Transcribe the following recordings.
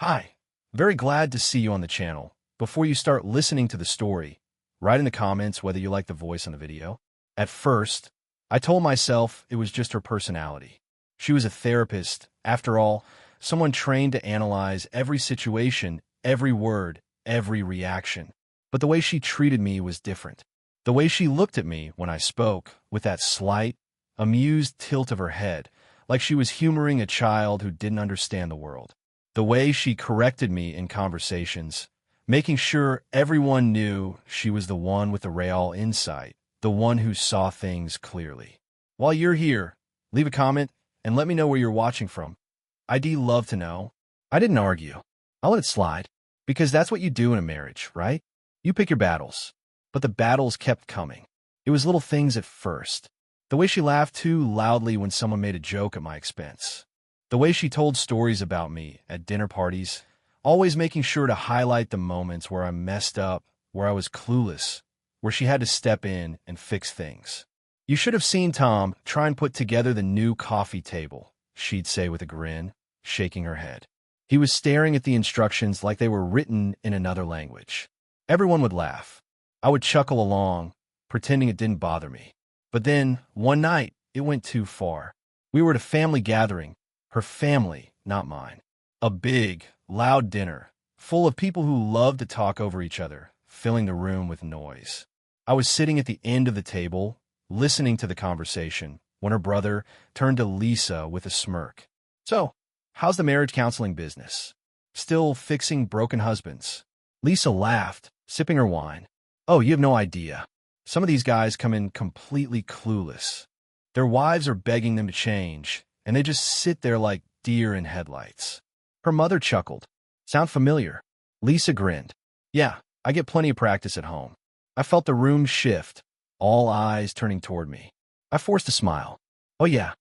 Hi, very glad to see you on the channel. Before you start listening to the story, write in the comments whether you like the voice on the video. At first, I told myself it was just her personality. She was a therapist, after all, someone trained to analyze every situation, every word, every reaction. But the way she treated me was different. The way she looked at me when I spoke, with that slight, amused tilt of her head, like she was humoring a child who didn't understand the world. The way she corrected me in conversations, making sure everyone knew she was the one with the real insight, the one who saw things clearly. While you're here, leave a comment and let me know where you're watching from. I'd love to know. I didn't argue. I'll let it slide, because that's what you do in a marriage, right? You pick your battles. But the battles kept coming. It was little things at first. The way she laughed too loudly when someone made a joke at my expense. The way she told stories about me at dinner parties, always making sure to highlight the moments where I messed up, where I was clueless, where she had to step in and fix things. You should have seen Tom try and put together the new coffee table, she'd say with a grin, shaking her head. He was staring at the instructions like they were written in another language. Everyone would laugh. I would chuckle along, pretending it didn't bother me. But then, one night, it went too far. We were at a family gathering, her family, not mine. A big, loud dinner, full of people who loved to talk over each other, filling the room with noise. I was sitting at the end of the table, listening to the conversation, when her brother turned to Lisa with a smirk. "So, how's the marriage counseling business? Still fixing broken husbands?" Lisa laughed, sipping her wine. "Oh, you have no idea. Some of these guys come in completely clueless. Their wives are begging them to change, and they just sit there like deer in headlights." Her mother chuckled. "Sound familiar?" Lisa grinned. "Yeah, I get plenty of practice at home." I felt the room shift, all eyes turning toward me. I forced a smile. "Oh yeah."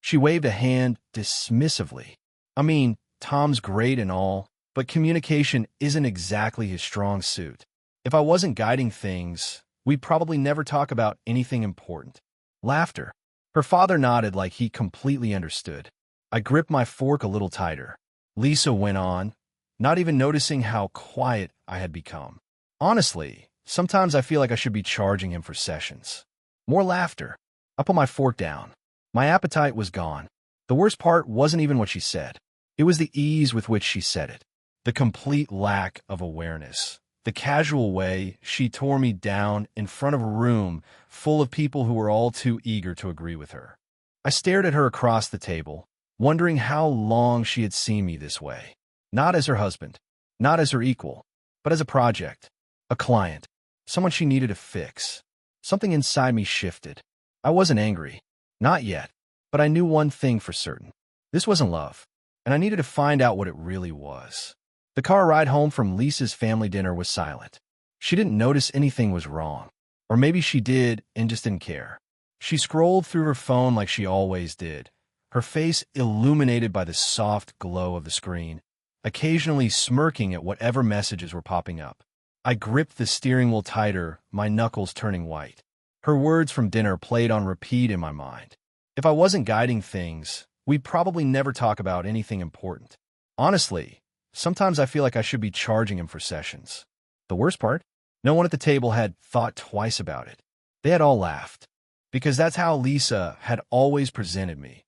She waved a hand dismissively. "I mean, Tom's great and all, but communication isn't exactly his strong suit. If I wasn't guiding things, we'd probably never talk about anything important." Laughter. Her father nodded like he completely understood. I gripped my fork a little tighter. Lisa went on, not even noticing how quiet I had become. "Honestly, sometimes I feel like I should be charging him for sessions." More laughter. I put my fork down. My appetite was gone. The worst part wasn't even what she said. It was the ease with which she said it. The complete lack of awareness. The casual way she tore me down in front of a room full of people who were all too eager to agree with her. I stared at her across the table, wondering how long she had seen me this way. Not as her husband, not as her equal, but as a project, a client, someone she needed to fix. Something inside me shifted. I wasn't angry, not yet, but I knew one thing for certain. This wasn't love, and I needed to find out what it really was. The car ride home from Lisa's family dinner was silent. She didn't notice anything was wrong. Or maybe she did and just didn't care. She scrolled through her phone like she always did, her face illuminated by the soft glow of the screen, occasionally smirking at whatever messages were popping up. I gripped the steering wheel tighter, my knuckles turning white. Her words from dinner played on repeat in my mind. If I wasn't guiding things, we'd probably never talk about anything important. Honestly, sometimes I feel like I should be charging him for sessions. The worst part? No one at the table had thought twice about it. They had all laughed. Because that's how Lisa had always presented me.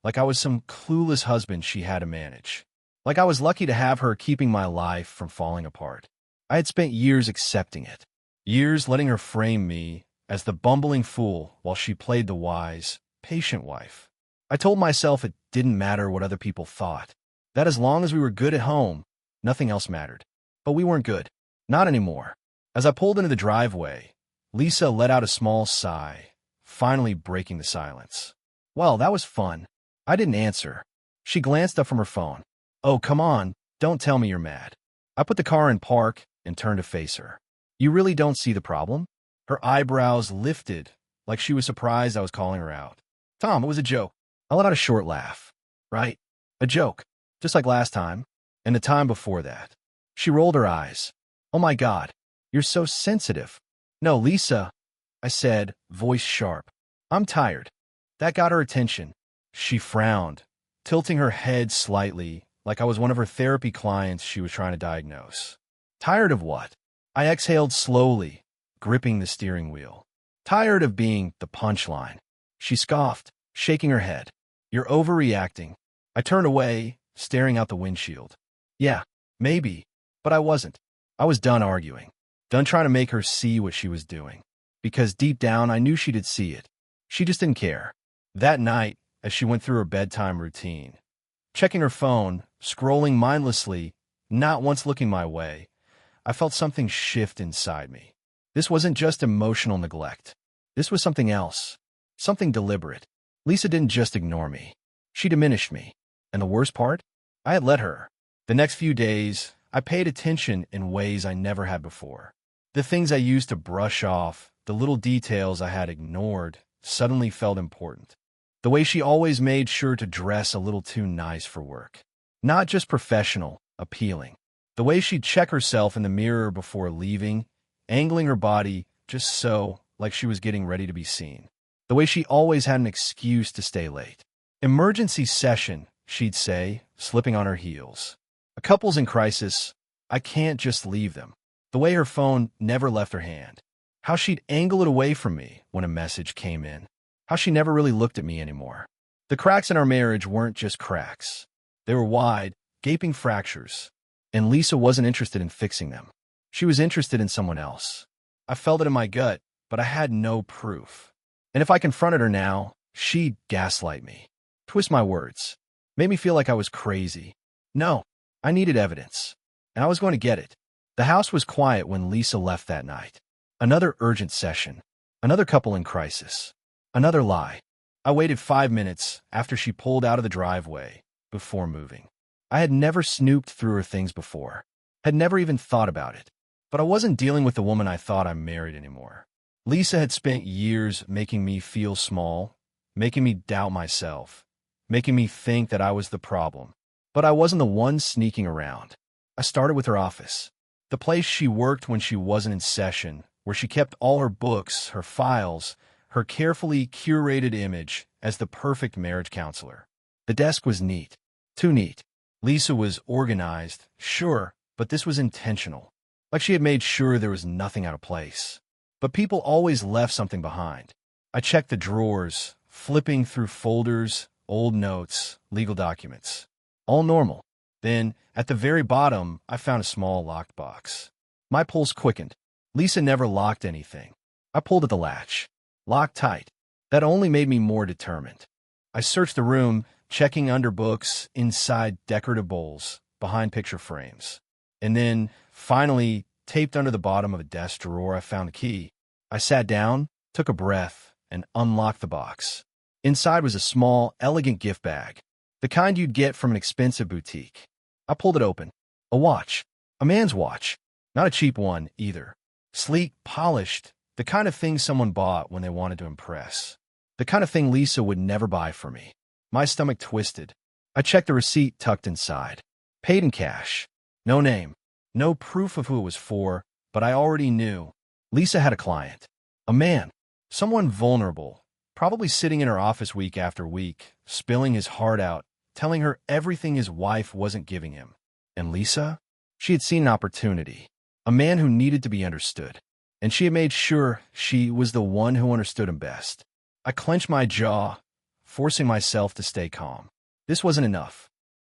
Like I was some clueless husband she had to manage. Like I was lucky to have her keeping my life from falling apart. I had spent years accepting it. Years letting her frame me as the bumbling fool while she played the wise, patient wife. I told myself it didn't matter what other people thought. That as long as we were good at home, nothing else mattered. But we weren't good. Not anymore. As I pulled into the driveway, Lisa let out a small sigh, finally breaking the silence. "Well, that was fun." I didn't answer. She glanced up from her phone. "Oh, come on, don't tell me you're mad." I put the car in park and turned to face her. "You really don't see the problem?" Her eyebrows lifted, like she was surprised I was calling her out. "Tom, it was a joke." I let out a short laugh. "Right, a joke. Just like last time, and the time before that." She rolled her eyes. "Oh my God, you're so sensitive." "No, Lisa," I said, voice sharp. "I'm tired." That got her attention. She frowned, tilting her head slightly, like I was one of her therapy clients she was trying to diagnose. Tired of what? I exhaled slowly, gripping the steering wheel. Tired of being the punchline. She scoffed, shaking her head. You're overreacting. I turned away, staring out the windshield. Yeah, maybe, but I wasn't. I was done arguing. Done trying to make her see what she was doing. Because deep down, I knew she did see it. She just didn't care. That night, as she went through her bedtime routine, checking her phone, scrolling mindlessly, not once looking my way, I felt something shift inside me. This wasn't just emotional neglect. This was something else. Something deliberate. Lisa didn't just ignore me. She diminished me. And the worst part? I had let her. The next few days, I paid attention in ways I never had before. The things I used to brush off, the little details I had ignored, suddenly felt important. The way she always made sure to dress a little too nice for work. Not just professional, appealing. The way she'd check herself in the mirror before leaving, angling her body just so, like she was getting ready to be seen. The way she always had an excuse to stay late. Emergency session, she'd say, slipping on her heels. A couple's in crisis. I can't just leave them. The way her phone never left her hand. How she'd angle it away from me when a message came in. How she never really looked at me anymore. The cracks in our marriage weren't just cracks. They were wide, gaping fractures. And Lisa wasn't interested in fixing them. She was interested in someone else. I felt it in my gut, but I had no proof. And if I confronted her now, she'd gaslight me. Twist my words. Made me feel like I was crazy. No, I needed evidence. And I was going to get it. The house was quiet when Lisa left that night. Another urgent session. Another couple in crisis. Another lie. I waited 5 minutes after she pulled out of the driveway before moving. I had never snooped through her things before. Had never even thought about it. But I wasn't dealing with the woman I thought I married anymore. Lisa had spent years making me feel small, making me doubt myself, making me think that I was the problem. But I wasn't the one sneaking around. I started with her office. The place she worked when she wasn't in session, where she kept all her books, her files, her carefully curated image as the perfect marriage counselor. The desk was neat. Too neat. Lisa was organized, sure, but this was intentional. Like she had made sure there was nothing out of place. But people always left something behind. I checked the drawers, flipping through folders, old notes, legal documents. All normal. Then, at the very bottom, I found a small locked box. My pulse quickened. Lisa never locked anything. I pulled at the latch. Locked tight. That only made me more determined. I searched the room, checking under books, inside decorative bowls, behind picture frames. And then, finally, taped under the bottom of a desk drawer, I found the key. I sat down, took a breath, and unlocked the box. Inside was a small, elegant gift bag. The kind you'd get from an expensive boutique. I pulled it open. A watch. A man's watch. Not a cheap one, either. Sleek, polished, the kind of thing someone bought when they wanted to impress. The kind of thing Lisa would never buy for me. My stomach twisted. I checked the receipt tucked inside. Paid in cash. No name. No proof of who it was for, but I already knew. Lisa had a client. A man. Someone vulnerable. Probably sitting in her office week after week, spilling his heart out, telling her everything his wife wasn't giving him. And Lisa? She had seen an opportunity. A man who needed to be understood. And she had made sure she was the one who understood him best. I clenched my jaw, forcing myself to stay calm. This wasn't enough.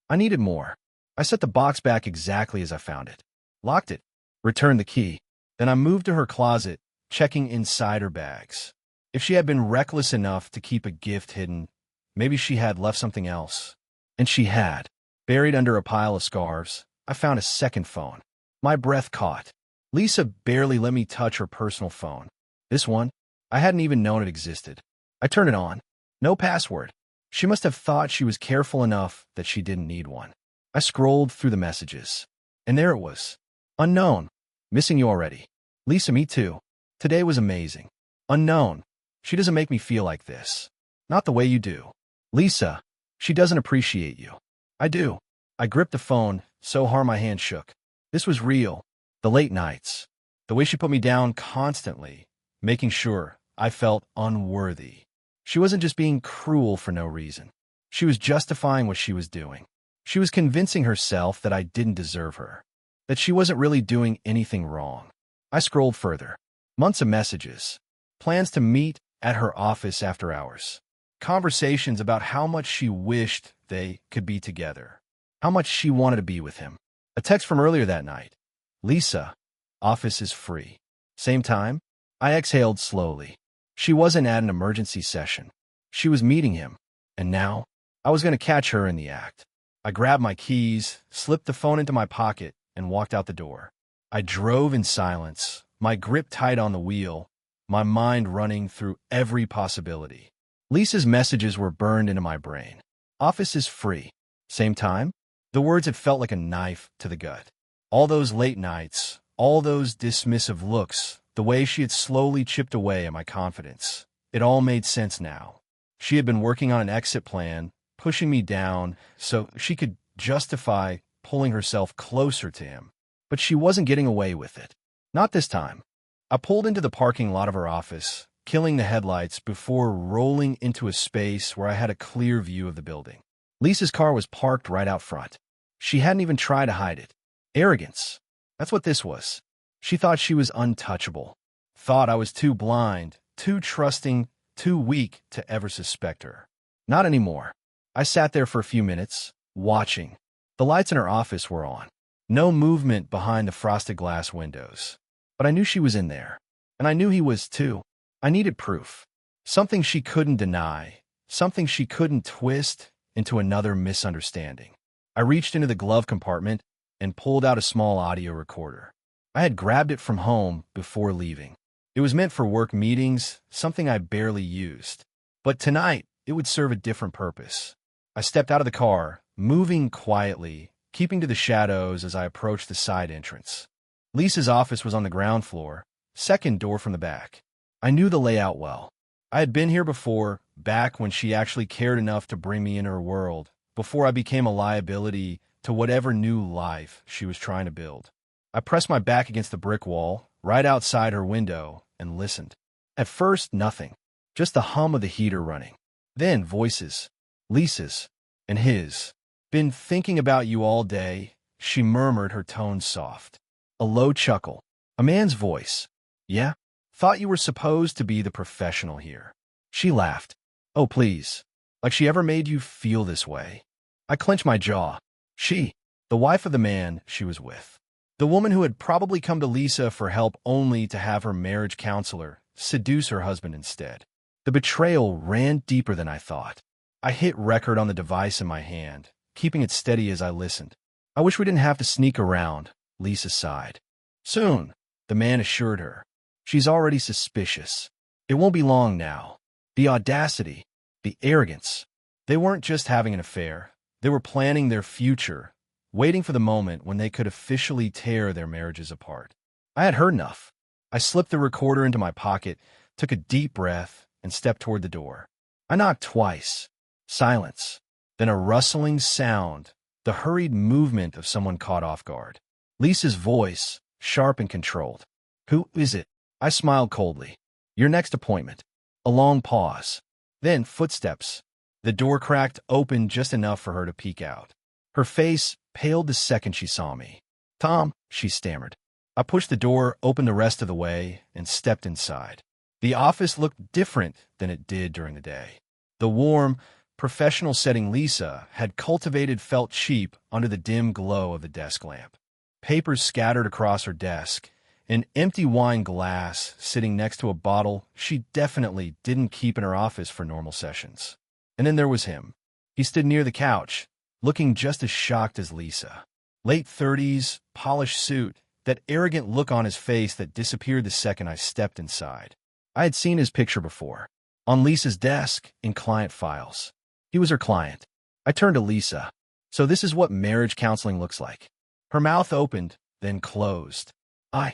I needed more. I set the box back exactly as I found it. Locked it. Returned the key. Then I moved to her closet, checking inside her bags. If she had been reckless enough to keep a gift hidden, maybe she had left something else. And she had. Buried under a pile of scarves, I found a second phone. My breath caught. Lisa barely let me touch her personal phone. This one, I hadn't even known it existed. I turned it on. No password. She must have thought she was careful enough that she didn't need one. I scrolled through the messages. And there it was. Unknown. Missing you already. Lisa, me too. Today was amazing. Unknown. She doesn't make me feel like this. Not the way you do. Lisa, she doesn't appreciate you. I do. I gripped the phone so hard my hand shook. This was real. The late nights. The way she put me down constantly, making sure I felt unworthy. She wasn't just being cruel for no reason. She was justifying what she was doing. She was convincing herself that I didn't deserve her, that she wasn't really doing anything wrong. I scrolled further. Months of messages, plans to meet at her office after hours, conversations about how much she wished they could be together, how much she wanted to be with him. A text from earlier that night. Lisa, office is free. Same time? I exhaled slowly. She wasn't at an emergency session. She was meeting him. And now, I was going to catch her in the act. I grabbed my keys, slipped the phone into my pocket, and walked out the door. I drove in silence, my grip tight on the wheel, my mind running through every possibility. Lisa's messages were burned into my brain. Office is free. Same time? The words had felt like a knife to the gut. All those late nights, all those dismissive looks, the way she had slowly chipped away at my confidence. It all made sense now. She had been working on an exit plan, pushing me down so she could justify pulling herself closer to him. But she wasn't getting away with it. Not this time. I pulled into the parking lot of her office, killing the headlights before rolling into a space where I had a clear view of the building. Lisa's car was parked right out front. She hadn't even tried to hide it. Arrogance. That's what this was. She thought she was untouchable. Thought I was too blind, too trusting, too weak to ever suspect her. Not anymore. I sat there for a few minutes, watching. The lights in her office were on. No movement behind the frosted glass windows. But I knew she was in there. And I knew he was too. I needed proof. Something she couldn't deny. Something she couldn't twist into another misunderstanding. I reached into the glove compartment and pulled out a small audio recorder. I had grabbed it from home before leaving. It was meant for work meetings, something I barely used. But tonight, it would serve a different purpose. I stepped out of the car, moving quietly, keeping to the shadows as I approached the side entrance. Lisa's office was on the ground floor, second door from the back. I knew the layout well. I had been here before, back when she actually cared enough to bring me into her world, before I became a liability to whatever new life she was trying to build. I pressed my back against the brick wall, right outside her window, and listened. At first, nothing. Just the hum of the heater running. Then voices. Lisa's. And his. Been thinking about you all day, she murmured, her tone soft. A low chuckle. A man's voice. Yeah? Thought you were supposed to be the professional here. She laughed. Oh, please. Like she ever made you feel this way. I clenched my jaw. She. The wife of the man she was with. The woman who had probably come to Lisa for help only to have her marriage counselor seduce her husband instead. The betrayal ran deeper than I thought. I hit record on the device in my hand, keeping it steady as I listened. I wish we didn't have to sneak around, Lisa sighed. Soon, the man assured her. She's already suspicious. It won't be long now. The audacity, the arrogance. They weren't just having an affair. They were planning their future, waiting for the moment when they could officially tear their marriages apart. I had heard enough. I slipped the recorder into my pocket, took a deep breath, and stepped toward the door. I knocked twice. Silence. Then a rustling sound, the hurried movement of someone caught off guard. Lisa's voice, sharp and controlled. Who is it? I smiled coldly. Your next appointment. A long pause. Then footsteps. The door cracked open just enough for her to peek out. Her face paled the second she saw me. Tom, she stammered. I pushed the door open the rest of the way and stepped inside. The office looked different than it did during the day. The warm, professional setting Lisa had cultivated felt cheap under the dim glow of the desk lamp. Papers scattered across her desk, an empty wine glass sitting next to a bottle she definitely didn't keep in her office for normal sessions. And then there was him. He stood near the couch, looking just as shocked as Lisa. Late 30s, polished suit, that arrogant look on his face that disappeared the second I stepped inside. I had seen his picture before. On Lisa's desk, in client files. He was her client. I turned to Lisa. So this is what marriage counseling looks like. Her mouth opened, then closed. I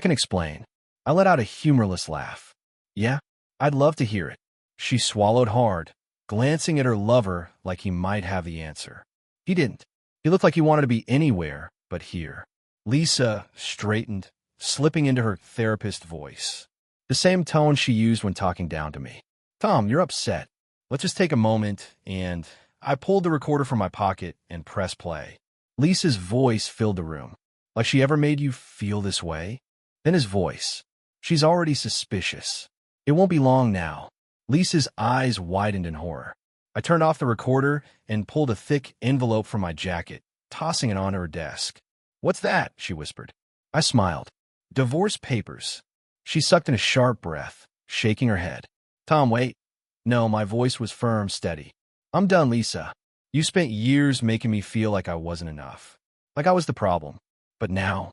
can explain. I let out a humorless laugh. Yeah, I'd love to hear it. She swallowed hard, glancing at her lover like he might have the answer. He didn't. He looked like he wanted to be anywhere but here. Lisa straightened, slipping into her therapist voice. The same tone she used when talking down to me. Tom, you're upset. Let's just take a moment and I pulled the recorder from my pocket and pressed play. Lisa's voice filled the room. Like she ever made you feel this way? Then his voice. She's already suspicious. It won't be long now. Lisa's eyes widened in horror. I turned off the recorder and pulled a thick envelope from my jacket, tossing it onto her desk. "What's that?" she whispered. I smiled. "Divorce papers." She sucked in a sharp breath, shaking her head. "Tom, wait." No, my voice was firm, steady. "I'm done, Lisa. You spent years making me feel like I wasn't enough. Like I was the problem. But now,"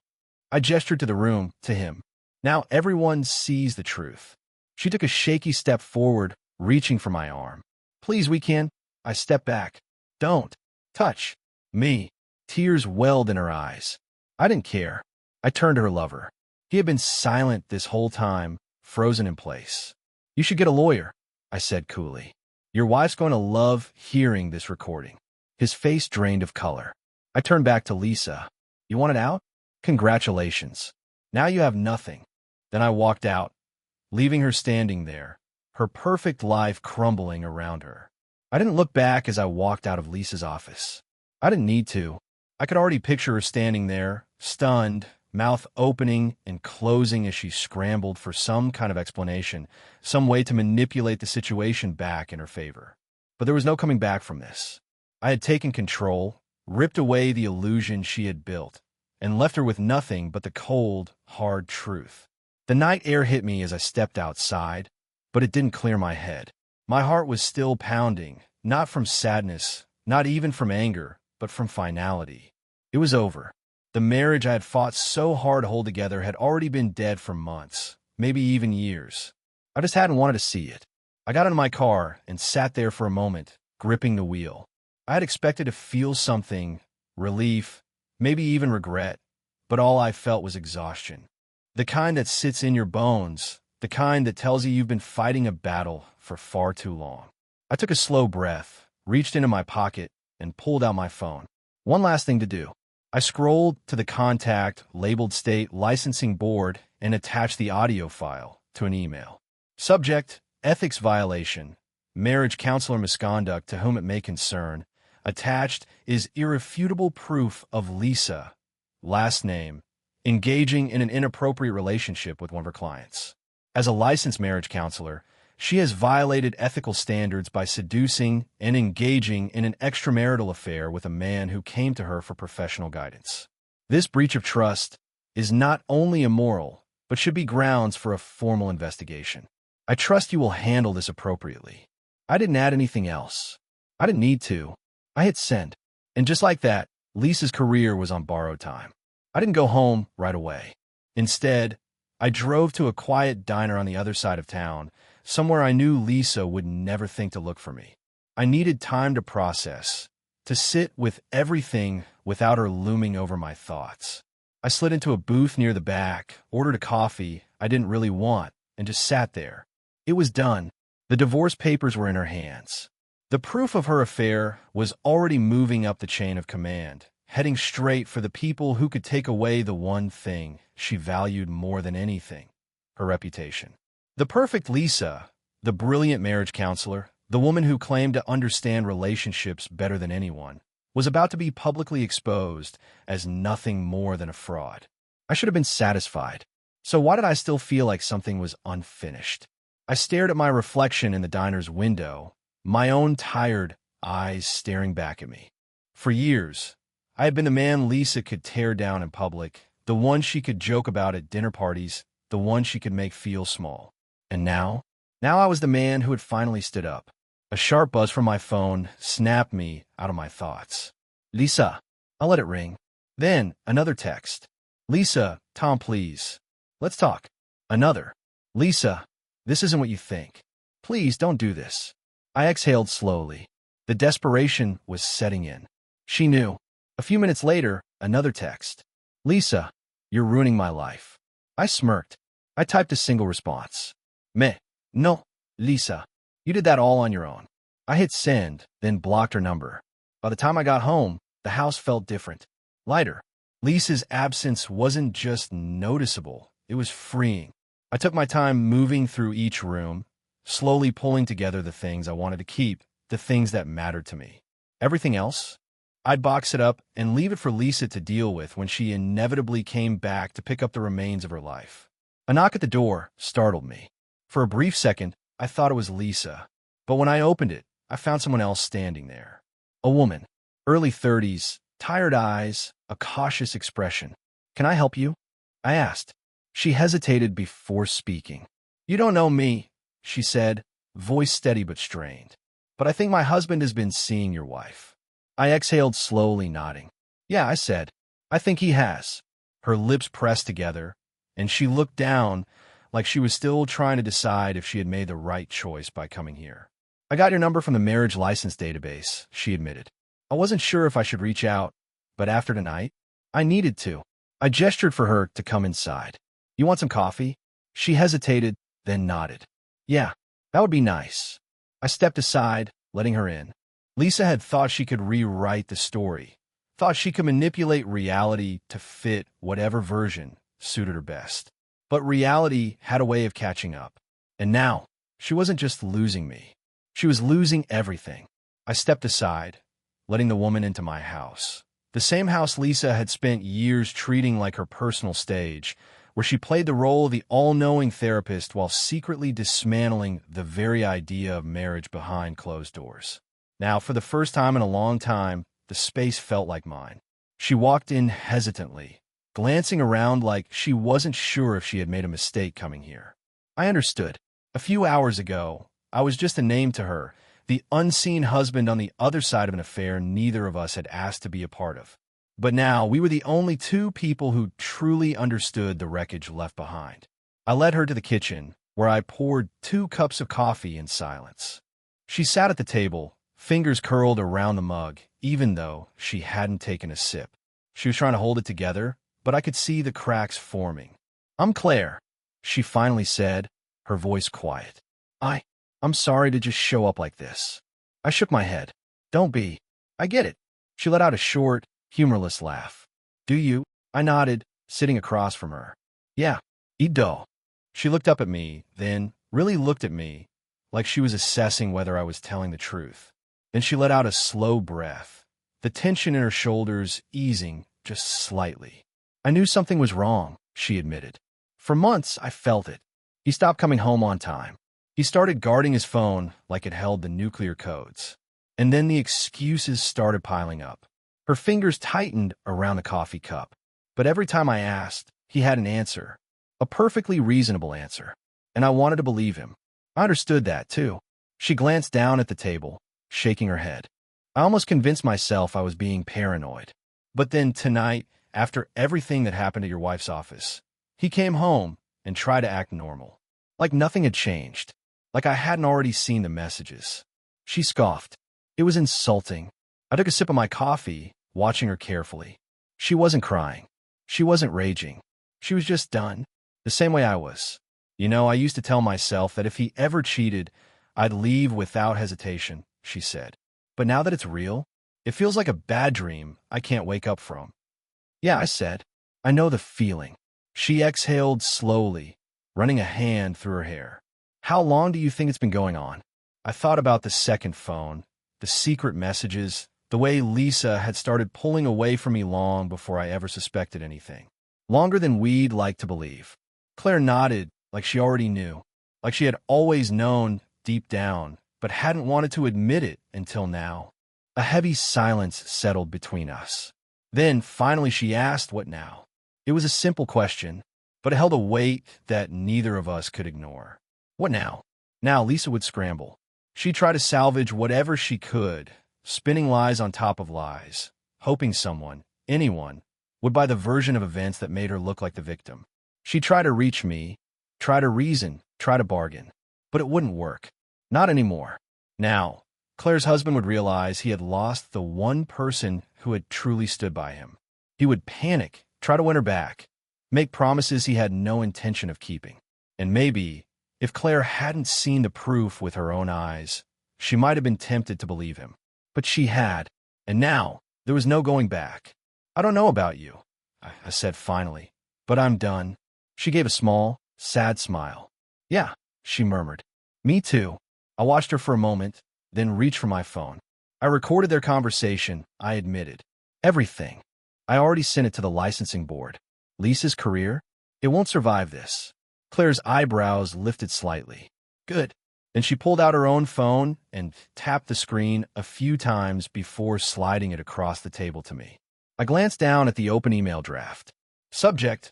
I gestured to the room, to him. "Now everyone sees the truth." She took a shaky step forward, reaching for my arm. "Please, we can." I stepped back. "Don't touch me." Tears welled in her eyes. I didn't care. I turned to her lover. He had been silent this whole time, frozen in place. "You should get a lawyer," I said coolly. "Your wife's going to love hearing this recording." His face drained of color. I turned back to Lisa. "You want it out? Congratulations. Now you have nothing." Then I walked out, leaving her standing there, her perfect life crumbling around her. I didn't look back as I walked out of Lisa's office. I didn't need to. I could already picture her standing there, stunned, mouth opening and closing as she scrambled for some kind of explanation, some way to manipulate the situation back in her favor. But there was no coming back from this. I had taken control, ripped away the illusion she had built, and left her with nothing but the cold, hard truth. The night air hit me as I stepped outside, but it didn't clear my head. My heart was still pounding, not from sadness, not even from anger, but from finality. It was over. The marriage I had fought so hard to hold together had already been dead for months, maybe even years. I just hadn't wanted to see it. I got into my car and sat there for a moment, gripping the wheel. I had expected to feel something, relief, maybe even regret, but all I felt was exhaustion. The kind that sits in your bones, the kind that tells you you've been fighting a battle for far too long. I took a slow breath, reached into my pocket, and pulled out my phone. One last thing to do. I scrolled to the contact labeled State Licensing Board and attached the audio file to an email. Subject: Ethics Violation. Marriage counselor misconduct to whom it may concern. Attached is irrefutable proof of Lisa, last name, engaging in an inappropriate relationship with one of her clients. As a licensed marriage counselor, she has violated ethical standards by seducing and engaging in an extramarital affair with a man who came to her for professional guidance. This breach of trust is not only immoral, but should be grounds for a formal investigation. I trust you will handle this appropriately. I didn't add anything else. I didn't need to. I hit send. And just like that, Lisa's career was on borrowed time. I didn't go home right away. Instead, I drove to a quiet diner on the other side of town, somewhere I knew Lisa would never think to look for me. I needed time to process, to sit with everything without her looming over my thoughts. I slid into a booth near the back, ordered a coffee I didn't really want, and just sat there. It was done. The divorce papers were in her hands. The proof of her affair was already moving up the chain of command, heading straight for the people who could take away the one thing she valued more than anything: her reputation. The perfect Lisa, the brilliant marriage counselor, the woman who claimed to understand relationships better than anyone, was about to be publicly exposed as nothing more than a fraud. I should have been satisfied. So why did I still feel like something was unfinished? I stared at my reflection in the diner's window, my own tired eyes staring back at me. For years, I had been the man Lisa could tear down in public, the one she could joke about at dinner parties, the one she could make feel small. And now I was the man who had finally stood up. A sharp buzz from my phone snapped me out of my thoughts. "Lisa." I'll let it ring. Then another text. "Lisa, Tom, please. Let's talk." Another. "Lisa, this isn't what you think. Please don't do this." I exhaled slowly. The desperation was setting in. She knew. A few minutes later, another text. "Lisa, you're ruining my life." I smirked. I typed a single response. "Me. No, Lisa. You did that all on your own." I hit send, then blocked her number. By the time I got home, the house felt different. Lighter. Lisa's absence wasn't just noticeable, it was freeing. I took my time moving through each room, slowly pulling together the things I wanted to keep, the things that mattered to me. Everything else? I'd box it up and leave it for Lisa to deal with when she inevitably came back to pick up the remains of her life. A knock at the door startled me. For a brief second, I thought it was Lisa, but when I opened it, I found someone else standing there. A woman, early 30s, tired eyes, a cautious expression. "Can I help you?" I asked. She hesitated before speaking. "You don't know me," she said, voice steady but strained. "But I think my husband has been seeing your wife." I exhaled slowly, nodding. "Yeah," I said. "I think he has." Her lips pressed together, and she looked down like she was still trying to decide if she had made the right choice by coming here. "I got your number from the marriage license database," she admitted. "I wasn't sure if I should reach out, but after tonight, I needed to." I gestured for her to come inside. "You want some coffee?" She hesitated, then nodded. "Yeah, that would be nice." I stepped aside, letting her in. Lisa had thought she could rewrite the story, thought she could manipulate reality to fit whatever version suited her best. But reality had a way of catching up. And now, she wasn't just losing me. She was losing everything. I stepped aside, letting the woman into my house. The same house Lisa had spent years treating like her personal stage, where she played the role of the all-knowing therapist while secretly dismantling the very idea of marriage behind closed doors. Now, for the first time in a long time, the space felt like mine. She walked in hesitantly, glancing around like she wasn't sure if she had made a mistake coming here. I understood. A few hours ago, I was just a name to her, the unseen husband on the other side of an affair neither of us had asked to be a part of. But now we were the only two people who truly understood the wreckage left behind. I led her to the kitchen, where I poured 2 cups of coffee in silence. She sat at the table, fingers curled around the mug, even though she hadn't taken a sip. She was trying to hold it together, but I could see the cracks forming. "I'm Claire," she finally said, her voice quiet. I'm sorry to just show up like this." I shook my head. "Don't be. I get it." She let out a short, humorless laugh. "Do you?" I nodded, sitting across from her. "Yeah, eat dough." She looked up at me, then really looked at me, like she was assessing whether I was telling the truth. Then she let out a slow breath, the tension in her shoulders easing just slightly. "I knew something was wrong," she admitted. "For months, I felt it. He stopped coming home on time. He started guarding his phone like it held the nuclear codes. And then the excuses started piling up." Her fingers tightened around the coffee cup. But every time I asked, he had an answer. A perfectly reasonable answer. And I wanted to believe him. I understood that, too. She glanced down at the table, shaking her head. "I almost convinced myself I was being paranoid. But then tonight, after everything that happened at your wife's office, he came home and tried to act normal. Like nothing had changed. Like I hadn't already seen the messages." She scoffed. It was insulting. I took a sip of my coffee, watching her carefully. She wasn't crying. She wasn't raging. She was just done, the same way I was. "You know, I used to tell myself that if he ever cheated, I'd leave without hesitation," she said. "But now that it's real, it feels like a bad dream I can't wake up from." "Yeah," I said. "I know the feeling." She exhaled slowly, running a hand through her hair. "How long do you think it's been going on?" I thought about the second phone, the secret messages, the way Lisa had started pulling away from me long before I ever suspected anything. Longer than we'd like to believe. Claire nodded like she already knew, like she had always known deep down, but hadn't wanted to admit it until now. A heavy silence settled between us. Then, finally, she asked, "What now?" It was a simple question, but it held a weight that neither of us could ignore. What now? Now Lisa would scramble. She'd try to salvage whatever she could, spinning lies on top of lies, hoping someone, anyone, would buy the version of events that made her look like the victim. She'd try to reach me, try to reason, try to bargain. But it wouldn't work. Not anymore. Now, Claire's husband would realize he had lost the one person who had truly stood by him. He would panic, try to win her back, make promises he had no intention of keeping. And maybe, if Claire hadn't seen the proof with her own eyes, she might have been tempted to believe him. But she had, and now there was no going back. "I don't know about you," I said finally, "but I'm done." She gave a small, sad smile. "Yeah," she murmured. "Me too." I watched her for a moment, then reached for my phone. I recorded their conversation, I admitted. Everything. I already sent it to the licensing board. Lisa's career? It won't survive this. Claire's eyebrows lifted slightly. Good. Then she pulled out her own phone and tapped the screen a few times before sliding it across the table to me. I glanced down at the open email draft. Subject: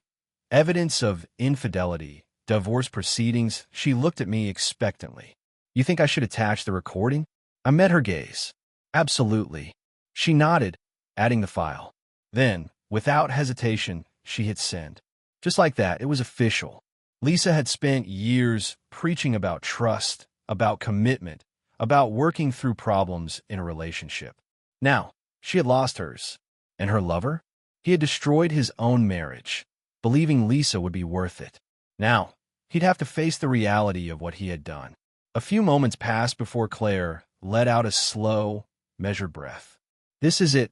evidence of infidelity, divorce proceedings. She looked at me expectantly. You think I should attach the recording? I met her gaze. Absolutely. She nodded, adding the file. Then, without hesitation, she hit send. Just like that, it was official. Lisa had spent years preaching about trust, about commitment, about working through problems in a relationship. Now, she had lost hers. And her lover? He had destroyed his own marriage, believing Lisa would be worth it. Now, he'd have to face the reality of what he had done. A few moments passed before Claire let out a slow, measured breath. This is it,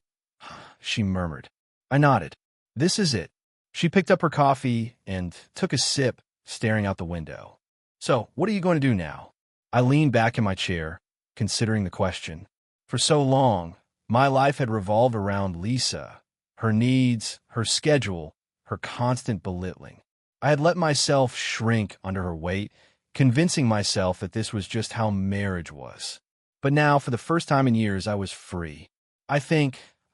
she murmured. I nodded. This is it. She picked up her coffee and took a sip, staring out the window. So, what are you going to do now? I leaned back in my chair, considering the question. For so long, my life had revolved around Lisa, her needs, her schedule, her constant belittling. I had let myself shrink under her weight, convincing myself that this was just how marriage was. But now, for the first time in years, I was free. I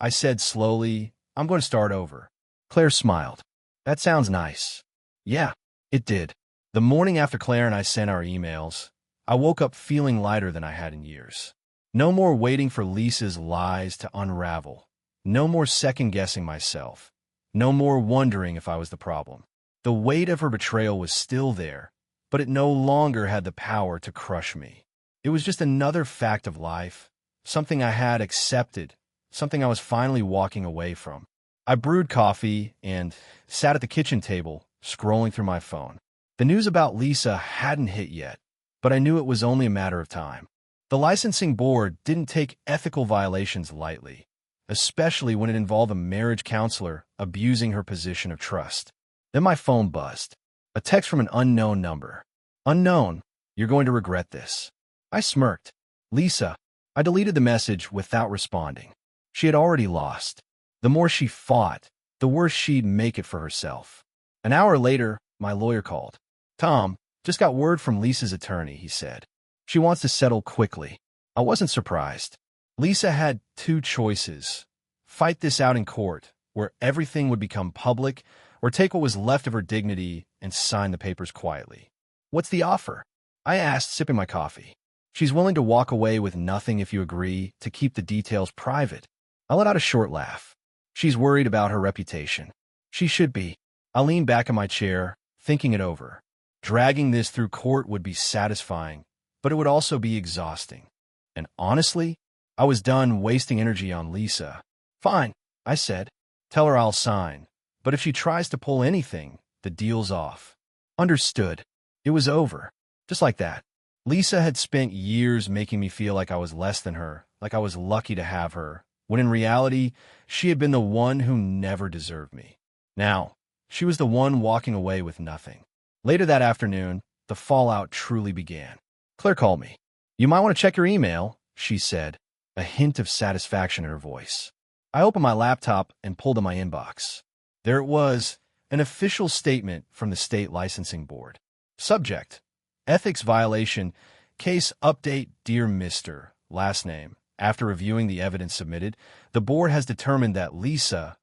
said slowly, I'm going to start over. Claire smiled. That sounds nice. Yeah, it did. The morning after Claire and I sent our emails, I woke up feeling lighter than I had in years. No more waiting for Lisa's lies to unravel. No more second-guessing myself. No more wondering if I was the problem. The weight of her betrayal was still there, but it no longer had the power to crush me. It was just another fact of life, something I had accepted, something I was finally walking away from. I brewed coffee and sat at the kitchen table, scrolling through my phone. The news about Lisa hadn't hit yet, but I knew it was only a matter of time. The licensing board didn't take ethical violations lightly, especially when it involved a marriage counselor abusing her position of trust. Then my phone buzzed. A text from an unknown number. Unknown, you're going to regret this. I smirked. Lisa. I deleted the message without responding. She had already lost. The more she fought, the worse she'd make it for herself. An hour later, my lawyer called. Tom, just got word from Lisa's attorney, he said. She wants to settle quickly. I wasn't surprised. Lisa had two choices. Fight this out in court, where everything would become public, or take what was left of her dignity and sign the papers quietly. What's the offer? I asked, sipping my coffee. She's willing to walk away with nothing if you agree to keep the details private. I let out a short laugh. She's worried about her reputation. She should be. I leaned back in my chair, thinking it over. Dragging this through court would be satisfying, but it would also be exhausting. And honestly, I was done wasting energy on Lisa. Fine, I said. Tell her I'll sign. But if she tries to pull anything, the deal's off. Understood. It was over. Just like that. Lisa had spent years making me feel like I was less than her, like I was lucky to have her, when in reality, she had been the one who never deserved me. Now, she was the one walking away with nothing. Later that afternoon, the fallout truly began. Claire called me. You might want to check your email, she said, a hint of satisfaction in her voice. I opened my laptop and pulled in my inbox. There it was, an official statement from the state licensing board. Subject: ethics violation, case update, dear Mr. Last name. After reviewing the evidence submitted, the board has determined that Lisa,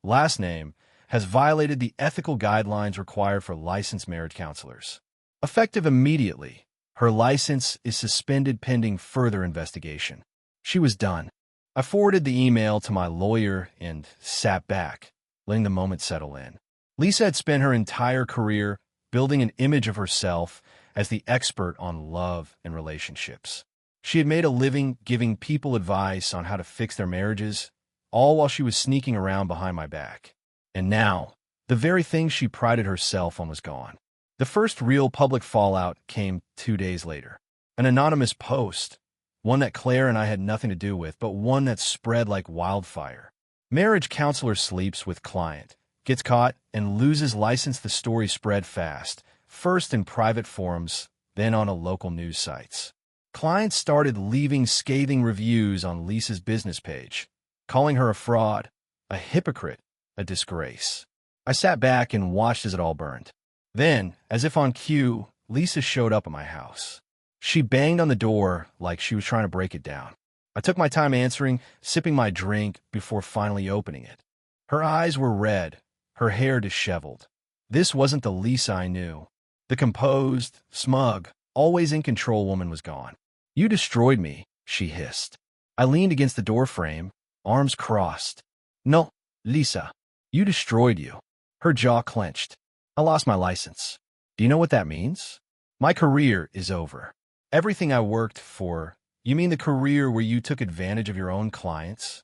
last name, has violated the ethical guidelines required for licensed marriage counselors. Effective immediately, her license is suspended pending further investigation. She was done. I forwarded the email to my lawyer and sat back, letting the moment settle in. Lisa had spent her entire career building an image of herself as the expert on love and relationships. She had made a living giving people advice on how to fix their marriages, all while she was sneaking around behind my back. And now, the very thing she prided herself on was gone. The first real public fallout came 2 days later. An anonymous post, one that Claire and I had nothing to do with, but one that spread like wildfire. Marriage counselor sleeps with client, gets caught, and loses license. The story spread fast, first in private forums, then on a local news sites. Clients started leaving scathing reviews on Lisa's business page, calling her a fraud, a hypocrite, a disgrace. I sat back and watched as it all burned. Then, as if on cue, Lisa showed up at my house. She banged on the door like she was trying to break it down. I took my time answering, sipping my drink before finally opening it. Her eyes were red, her hair disheveled. This wasn't the Lisa I knew. The composed, smug, always in control woman was gone. "You destroyed me," she hissed. I leaned against the doorframe, arms crossed. "No, Lisa, you destroyed you." Her jaw clenched. "I lost my license. Do you know what that means? My career is over. Everything I worked for." "You mean the career where you took advantage of your own clients?"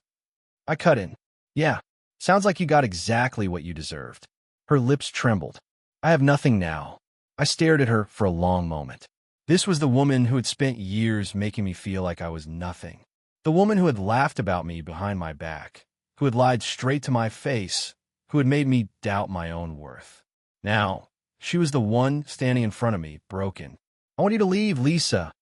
I cut in. "Yeah, sounds like you got exactly what you deserved." Her lips trembled. "I have nothing now." I stared at her for a long moment. This was the woman who had spent years making me feel like I was nothing. The woman who had laughed about me behind my back, who had lied straight to my face, who had made me doubt my own worth. Now, she was the one standing in front of me, broken. "I want you to leave, Lisa,"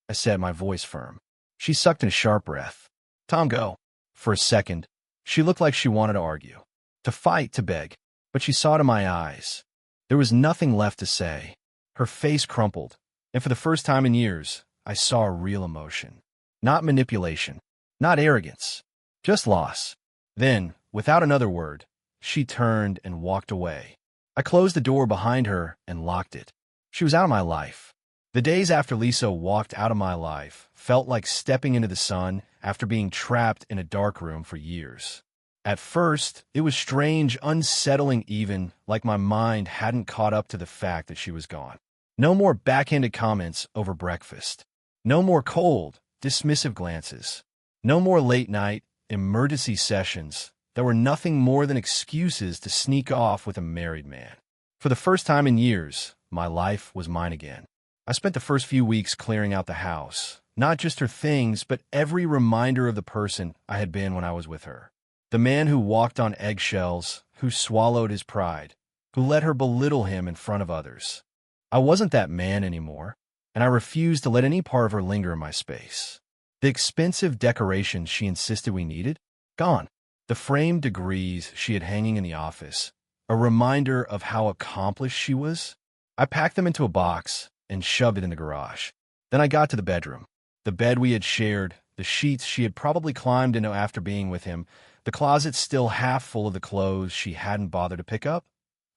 I said, my voice firm. She sucked in a sharp breath. "Tom, go." For a second, she looked like she wanted to argue, to fight, to beg, but she saw it in my eyes. There was nothing left to say. Her face crumpled, and for the first time in years, I saw a real emotion. Not manipulation, not arrogance, just loss. Then, without another word, she turned and walked away. I closed the door behind her and locked it. She was out of my life. The days after Lisa walked out of my life felt like stepping into the sun after being trapped in a dark room for years. At first, it was strange, unsettling even, like my mind hadn't caught up to the fact that she was gone. No more backhanded comments over breakfast. No more cold, dismissive glances. No more late-night, emergency sessions that were nothing more than excuses to sneak off with a married man. For the first time in years, my life was mine again. I spent the first few weeks clearing out the house, not just her things, but every reminder of the person I had been when I was with her. The man who walked on eggshells, who swallowed his pride, who let her belittle him in front of others. I wasn't that man anymore, and I refused to let any part of her linger in my space. The expensive decorations she insisted we needed? Gone. The framed degrees she had hanging in the office, a reminder of how accomplished she was? I packed them into a box and shoved it in the garage. Then I got to the bedroom. The bed we had shared, the sheets she had probably climbed into after being with him, the closet still half full of the clothes she hadn't bothered to pick up.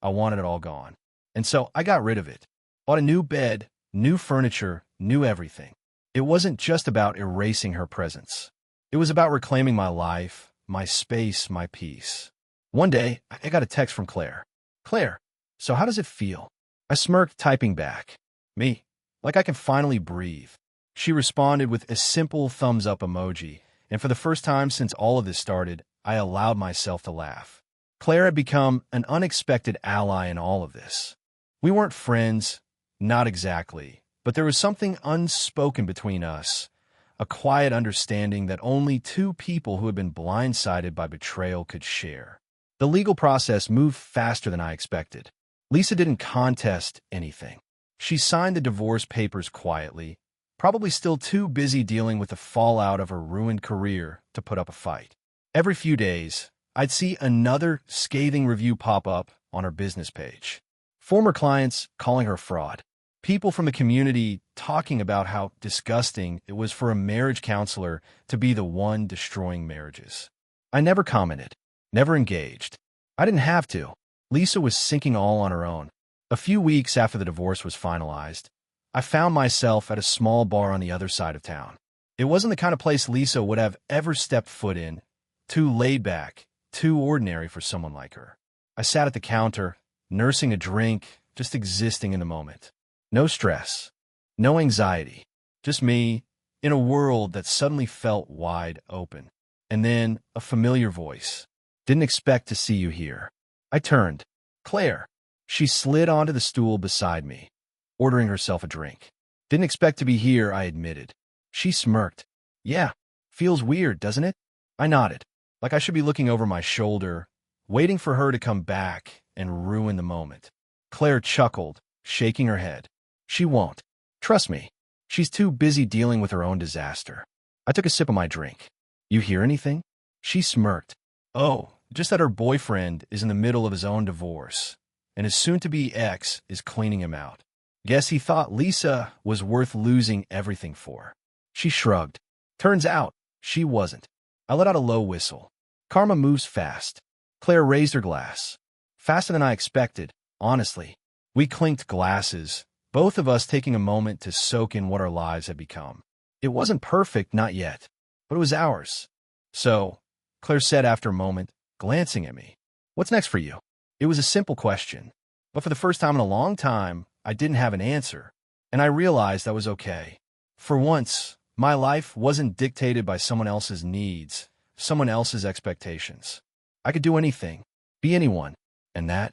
I wanted it all gone. And so I got rid of it. Bought a new bed, new furniture, new everything. It wasn't just about erasing her presence. It was about reclaiming my life, my space, my peace. One day, I got a text from Claire. "Claire, so how does it feel?" I smirked, typing back. "Me, like I can finally breathe." She responded with a simple thumbs-up emoji, and for the first time since all of this started, I allowed myself to laugh. Claire had become an unexpected ally in all of this. We weren't friends, not exactly, but there was something unspoken between us, a quiet understanding that only two people who had been blindsided by betrayal could share. The legal process moved faster than I expected. Lisa didn't contest anything. She signed the divorce papers quietly, probably still too busy dealing with the fallout of her ruined career to put up a fight. Every few days, I'd see another scathing review pop up on her business page. Former clients calling her fraud. People from the community talking about how disgusting it was for a marriage counselor to be the one destroying marriages. I never commented, never engaged. I didn't have to. Lisa was sinking all on her own. A few weeks after the divorce was finalized, I found myself at a small bar on the other side of town. It wasn't the kind of place Lisa would have ever stepped foot in, too laid back, too ordinary for someone like her. I sat at the counter, nursing a drink, just existing in the moment. No stress, no anxiety, just me in a world that suddenly felt wide open. And then a familiar voice. "Didn't expect to see you here." I turned. "Claire." She slid onto the stool beside me, ordering herself a drink. "Didn't expect to be here," I admitted. She smirked. "Yeah, feels weird, doesn't it?" I nodded, like I should be looking over my shoulder, waiting for her to come back and ruin the moment. Claire chuckled, shaking her head. "She won't. Trust me." She's too busy dealing with her own disaster. I took a sip of my drink. You hear anything? She smirked. Oh, just that her boyfriend is in the middle of his own divorce, and his soon-to-be ex is cleaning him out. Guess he thought Lisa was worth losing everything for. She shrugged. Turns out, she wasn't. I let out a low whistle. Karma moves fast. Claire raised her glass. Faster than I expected, honestly. We clinked glasses, both of us taking a moment to soak in what our lives had become. It wasn't perfect, not yet, but it was ours. So, Claire said after a moment, glancing at me, "What's next for you?" It was a simple question, but for the first time in a long time, I didn't have an answer, and I realized that was okay. For once, my life wasn't dictated by someone else's needs, someone else's expectations. I could do anything, be anyone, and that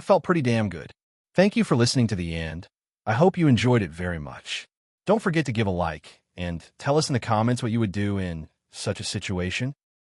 felt pretty damn good. Thank you for listening to the end. I hope you enjoyed it very much. Don't forget to give a like, and tell us in the comments what you would do in such a situation.